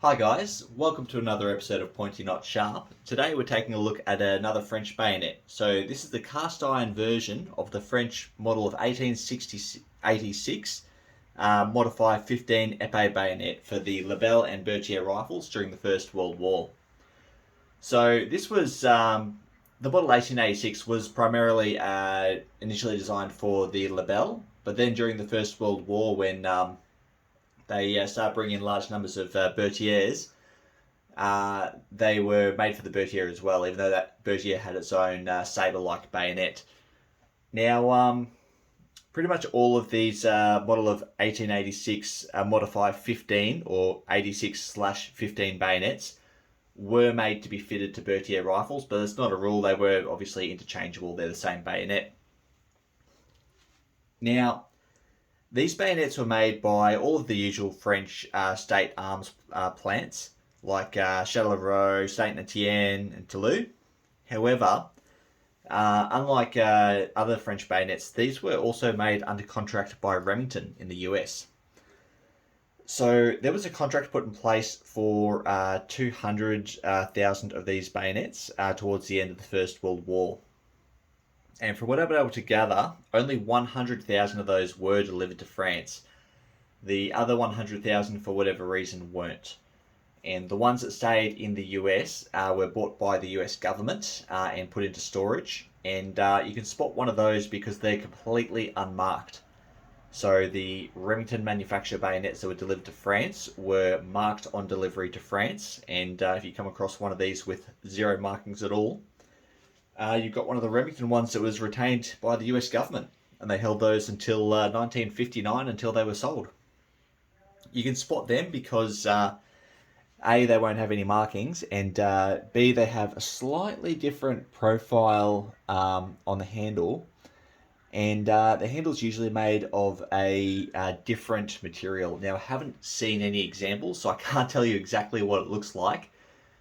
Hi guys, welcome to another episode of Pointy Not Sharp. Today we're taking a look at another French bayonet. So this is the cast iron version of the French model of 1886 modified 15 épée bayonet for the Lebel and Berthier rifles during the First World War. So this was, the model 1886 was primarily initially designed for the Lebel, but then during the First World War when they started bringing in large numbers of Berthiers. They were made for the Berthier as well, even though that Berthier had its own saber-like bayonet. Now, pretty much all of these model of 1886 Modify 15 or 86/15 bayonets were made to be fitted to Berthier rifles, but it's not a rule. They were obviously interchangeable. They're the same bayonet. Now, these bayonets were made by all of the usual French state arms plants, like Châtellerault, Saint-Étienne, and Toulouse. However, unlike other French bayonets, these were also made under contract by Remington in the US. So there was a contract put in place for 200,000 of these bayonets towards the end of the First World War. And from what I've been able to gather, only 100,000 of those were delivered to France. The other 100,000, for whatever reason, weren't. And the ones that stayed in the US were bought by the US government and put into storage. And you can spot one of those because they're completely unmarked. So the Remington manufactured bayonets that were delivered to France were marked on delivery to France. And if you come across one of these with zero markings at all, you've got one of the Remington ones that was retained by the US government, and they held those until 1959 until they were sold. You can spot them because A, they won't have any markings, and B, they have a slightly different profile on the handle, and the handle's usually made of a different material. Now, I haven't seen any examples, so I can't tell you exactly what it looks like,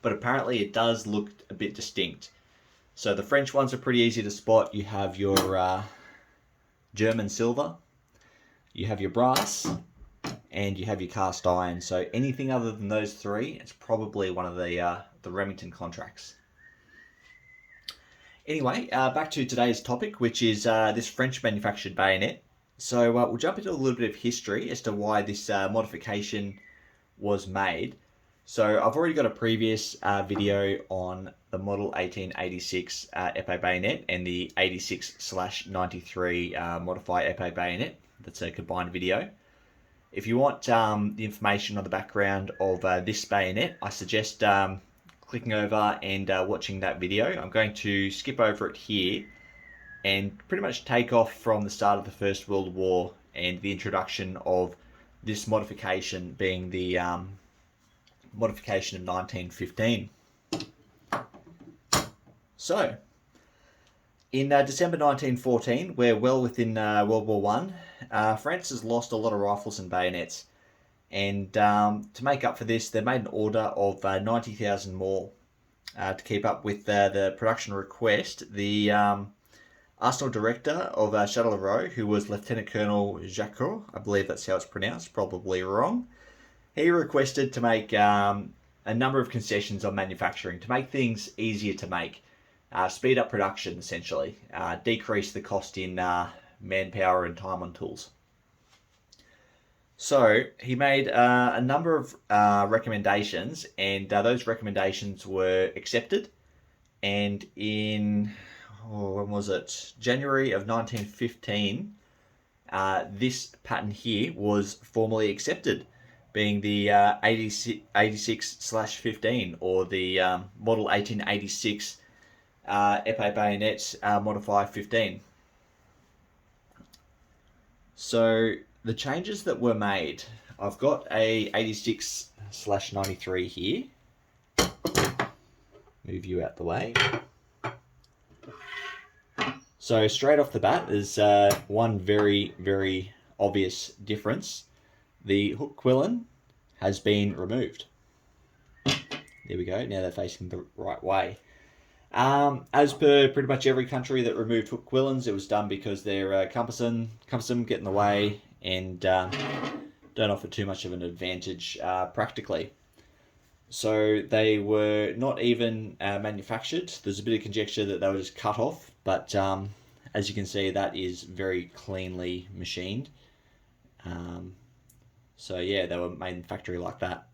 but apparently it does look a bit distinct. So the French ones are pretty easy to spot. You have your German silver, you have your brass, and you have your cast iron. So anything other than those three, it's probably one of the Remington contracts. Anyway, back to today's topic, which is this French manufactured bayonet. So we'll jump into a little bit of history as to why this modification was made. So I've already got a previous video on the model 1886 épée bayonet and the 86/93 Modify épée bayonet. That's a combined video. If you want the information on the background of this bayonet, I suggest clicking over and watching that video. I'm going to skip over it here and pretty much take off from the start of the First World War and the introduction of this modification being the modification of 1915. So, in December 1914, we're well within World War One. France has lost a lot of rifles and bayonets, and to make up for this, they made an order of 90,000 more to keep up with the production request. The Arsenal director of Châtellerault, who was Lieutenant Colonel Jacquot, I believe that's how it's pronounced, probably wrong. He requested to make a number of concessions on manufacturing to make things easier to make, speed up production essentially, decrease the cost in manpower and time on tools. So he made a number of recommendations, and those recommendations were accepted. And in, when was it? January of 1915, this pattern here was formally accepted, being the 86/15 or the model 1886 épée bayonet Modify 15. So the changes that were made, I've got a 86/93 here. Move you out the way. So straight off the bat, there's one very, very obvious difference. The hook quillen has been removed. There we go. Now they're facing the right way. As per pretty much every country that removed hook quillens, it was done because they're cumbersome, get in the way, and don't offer too much of an advantage practically. So they were not even manufactured. There's a bit of conjecture that they were just cut off, but as you can see, that is very cleanly machined. So yeah, they were made in factory like that.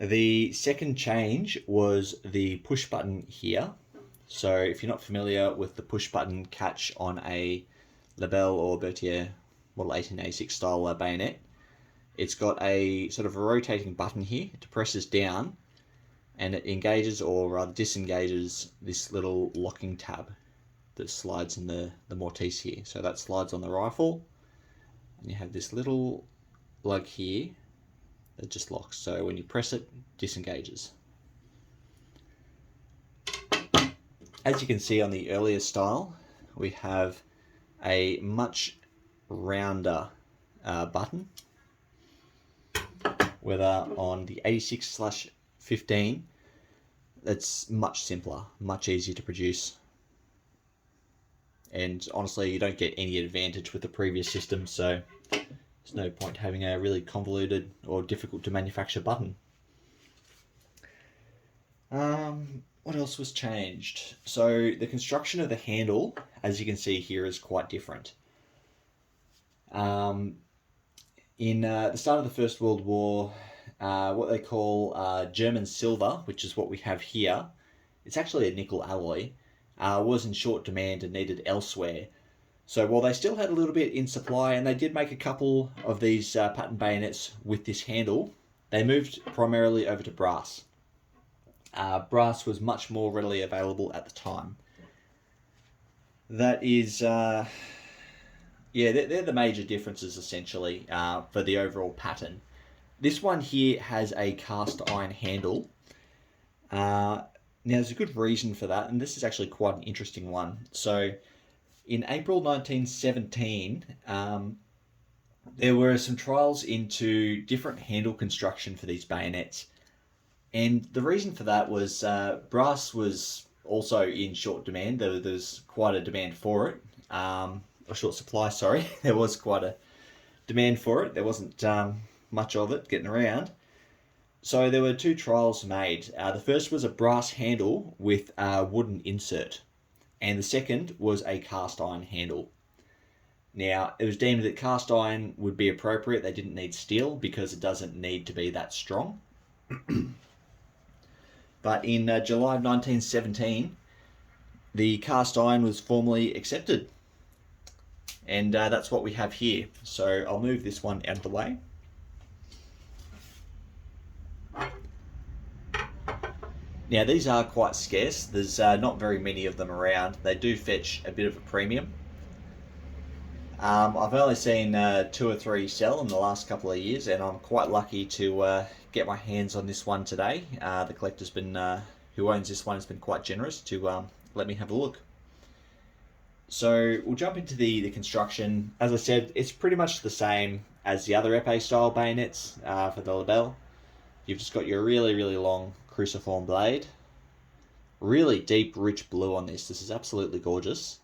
The second change was the push button here. So if you're not familiar with the push button catch on a Lebel or Berthier Model 1886 style bayonet, it's got a sort of a rotating button here. It presses down and it engages or rather disengages this little locking tab that slides in the mortise here. So that slides on the rifle and you have this little lug here that just locks. So when you press it, disengages. As you can see on the earlier style, we have a much rounder button, whether on the 86/15, that's much simpler, much easier to produce. And honestly, you don't get any advantage with the previous system, so there's no point having a really convoluted or difficult to manufacture button. What else was changed? So the construction of the handle, as you can see here, is quite different. In the start of the First World War, what they call German silver, which is what we have here, it's actually a nickel alloy, was in short demand and needed elsewhere. So while they still had a little bit in supply, and they did make a couple of these pattern bayonets with this handle, they moved primarily over to brass. Brass was much more readily available at the time. That is, yeah, they're the major differences essentially for the overall pattern. This one here has a cast iron handle. Now there's a good reason for that, and this is actually quite an interesting one. So in April 1917, there were some trials into different handle construction for these bayonets. And the reason for that was brass was also in short demand. There's quite a demand for it. A short supply, sorry. There was quite a demand for it. There wasn't much of it getting around. So there were two trials made. The first was a brass handle with a wooden insert. And the second was a cast iron handle. Now, it was deemed that cast iron would be appropriate. They didn't need steel because it doesn't need to be that strong. But in July of 1917, the cast iron was formally accepted. And that's what we have here. So I'll move this one out of the way. Now these are quite scarce. There's not very many of them around. They do fetch a bit of a premium. I've only seen 2 or 3 sell in the last couple of years, and I'm quite lucky to get my hands on this one today. The collector's been, who owns this one, has been quite generous to let me have a look. So we'll jump into the construction. As I said, it's pretty much the same as the other epee style bayonets for the Lebel. You've just got your really, really long cruciform blade. Really deep, rich blue on this. This is absolutely gorgeous.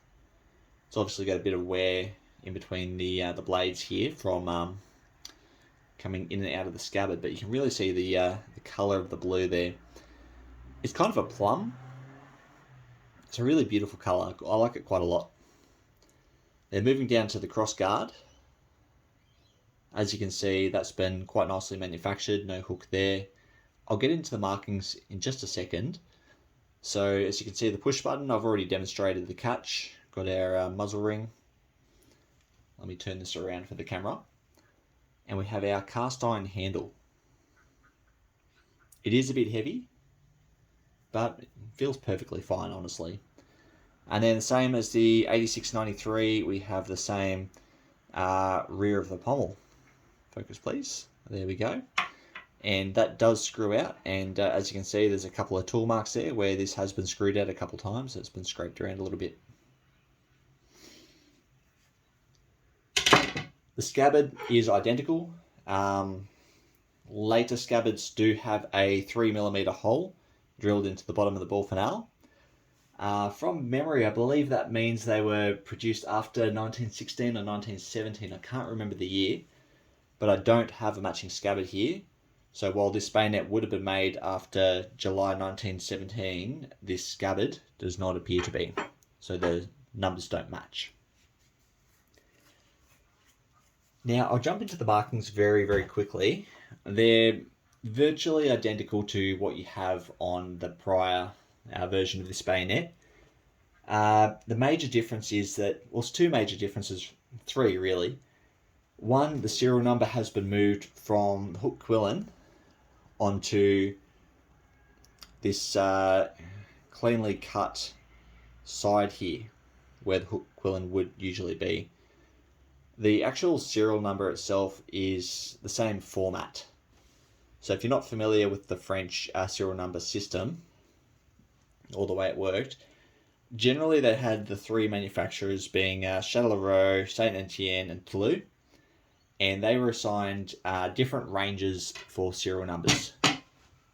It's obviously got a bit of wear in between the blades here from coming in and out of the scabbard, but you can really see the colour of the blue there. It's kind of a plum. It's a really beautiful colour. I like it quite a lot. They're moving down to the cross guard. As you can see, that's been quite nicely manufactured. No hook there. I'll get into the markings in just a second. So as you can see, the push button, I've already demonstrated the catch. Got our muzzle ring. Let me turn this around for the camera. And we have our cast iron handle. It is a bit heavy, but it feels perfectly fine, honestly. And then the same as the 8693, we have the same rear of the pommel. Focus, please. There we go. And that does screw out. And as you can see, there's a couple of tool marks there where this has been screwed out a couple of times. It's been scraped around a little bit. The scabbard is identical. Later scabbards do have a 3mm hole drilled into the bottom of the ball finale. From memory, I believe that means they were produced after 1916 or 1917. I can't remember the year, but I don't have a matching scabbard here. So while this bayonet would have been made after July 1917, this scabbard does not appear to be. So the numbers don't match. Now I'll jump into the markings very, very quickly. They're virtually identical to what you have on the prior version of this bayonet. The major difference is that, well, it's two major differences, three really. One, the serial number has been moved from the hook quillen onto this cleanly cut side here, where the hook quillen would usually be. The actual serial number itself is the same format. So if you're not familiar with the French serial number system, or the way it worked, generally they had the three manufacturers being Châtellerault, Saint-Étienne and Toulouse, and they were assigned different ranges for serial numbers.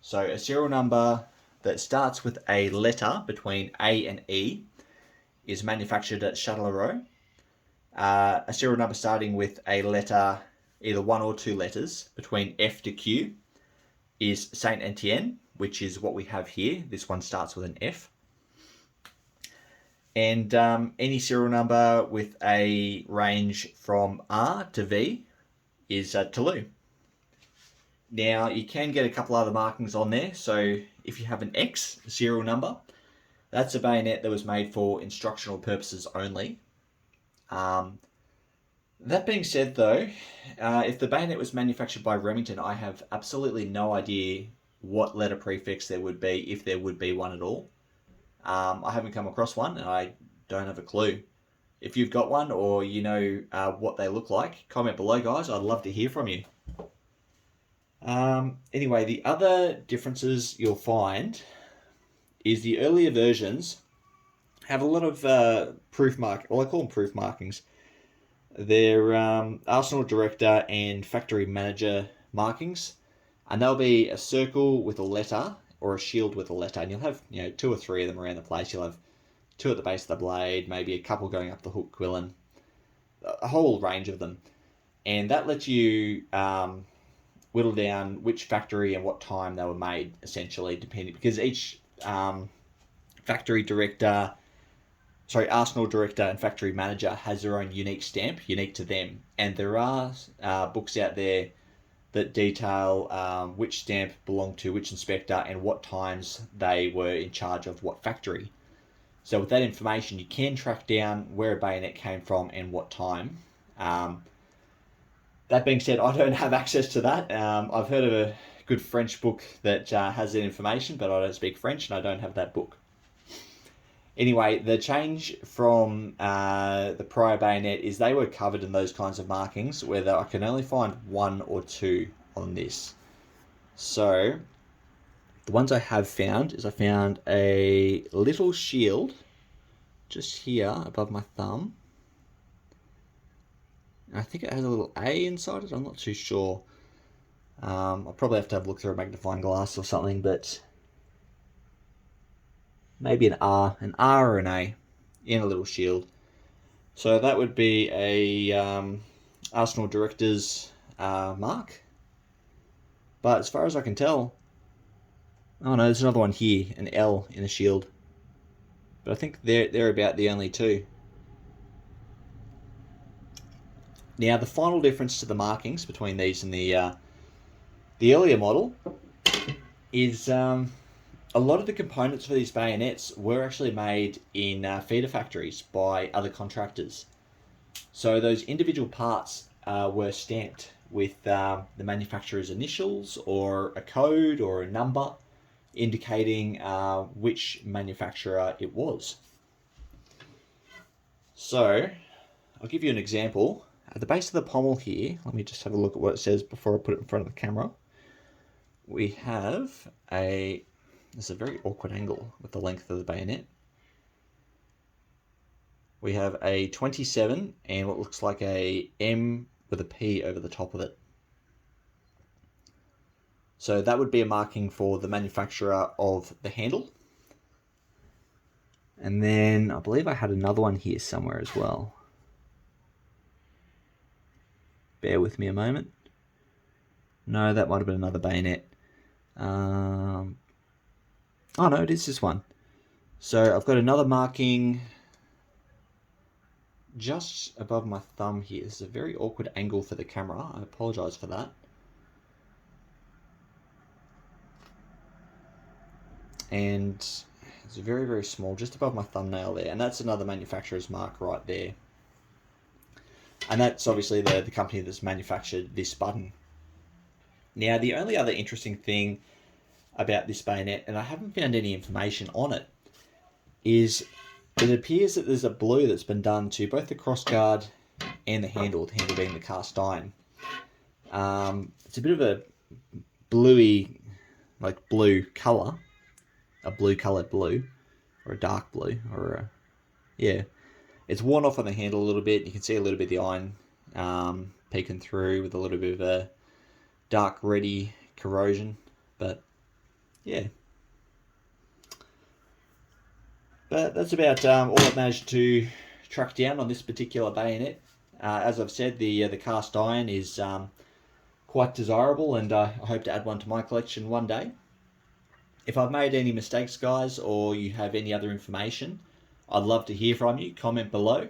So a serial number that starts with a letter between A and E is manufactured at Châtellerault. A serial number starting with a letter, either one or two letters, between F to Q is Saint-Étienne, which is what we have here. This one starts with an F. And any serial number with a range from R to V is Toulouse. Now, you can get a couple other markings on there. So if you have an X serial number, that's a bayonet that was made for instructional purposes only. That being said, though, if the bayonet was manufactured by Remington, I have absolutely no idea what letter prefix there would be, if there would be one at all. I haven't come across one, and I don't have a clue. If you've got one, or you know what they look like, comment below, guys. I'd love to hear from you. Anyway, the other differences you'll find is the earlier versions have a lot of proof mark. Well, I call them proof markings. They're Arsenal Director and Factory Manager markings, and they'll be a circle with a letter or a shield with a letter, and you'll have two or three of them around the place. You'll have two at the base of the blade, maybe a couple going up the hook quillen, a whole range of them, and that lets you whittle down which factory and what time they were made, essentially, depending, because each Arsenal Director and Factory Manager has their own unique stamp, unique to them. And there are books out there that detail which stamp belonged to which inspector and what times they were in charge of what factory. So with that information, you can track down where a bayonet came from and what time. That being said, I don't have access to that. I've heard of a good French book that has that information, but I don't speak French and I don't have that book. Anyway, the change from the prior bayonet is they were covered in those kinds of markings, where I can only find one or two on this. So the ones I have found is I found a little shield just here above my thumb. I think it has a little A inside it. I'm not too sure. I'll probably have to have a look through a magnifying glass or something, but maybe an R or an A in a little shield. So that would be a Arsenal Director's mark. But as far as I can tell, oh no, there's another one here, an L in a shield. But I think they're about the only two. Now the final difference to the markings between these and the earlier model is a lot of the components for these bayonets were actually made in feeder factories by other contractors. So those individual parts were stamped with the manufacturer's initials or a code or a number indicating which manufacturer it was. So I'll give you an example. At the base of the pommel here, let me just have a look at what it says before I put it in front of the camera. We have there's a very awkward angle with the length of the bayonet. We have a 27 and what looks like a M with a P over the top of it. So that would be a marking for the manufacturer of the handle. And then I believe I had another one here somewhere as well. Bear with me a moment. No, that might have been another bayonet. Oh no, it is this one. So I've got another marking just above my thumb here. This is a very awkward angle for the camera. I apologise for that. And it's very, very small, just above my thumbnail there. And that's another manufacturer's mark right there. And that's obviously the company that's manufactured this button. Now, the only other interesting thing about this bayonet, and I haven't found any information on it, is it appears that there's a blue that's been done to both the crossguard and the handle being the cast iron. It's a bit of a bluey, like blue colour, a blue coloured blue, or a dark blue, or a, yeah. It's worn off on the handle a little bit. You can see a little bit of the iron peeking through with a little bit of a dark reddy corrosion, but yeah. But that's about all I've managed to track down on this particular bayonet. As I've said, the cast iron is quite desirable, and I hope to add one to my collection one day. If I've made any mistakes, guys, or you have any other information, I'd love to hear from you. Comment below.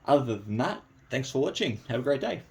Other than that, thanks for watching. Have a great day.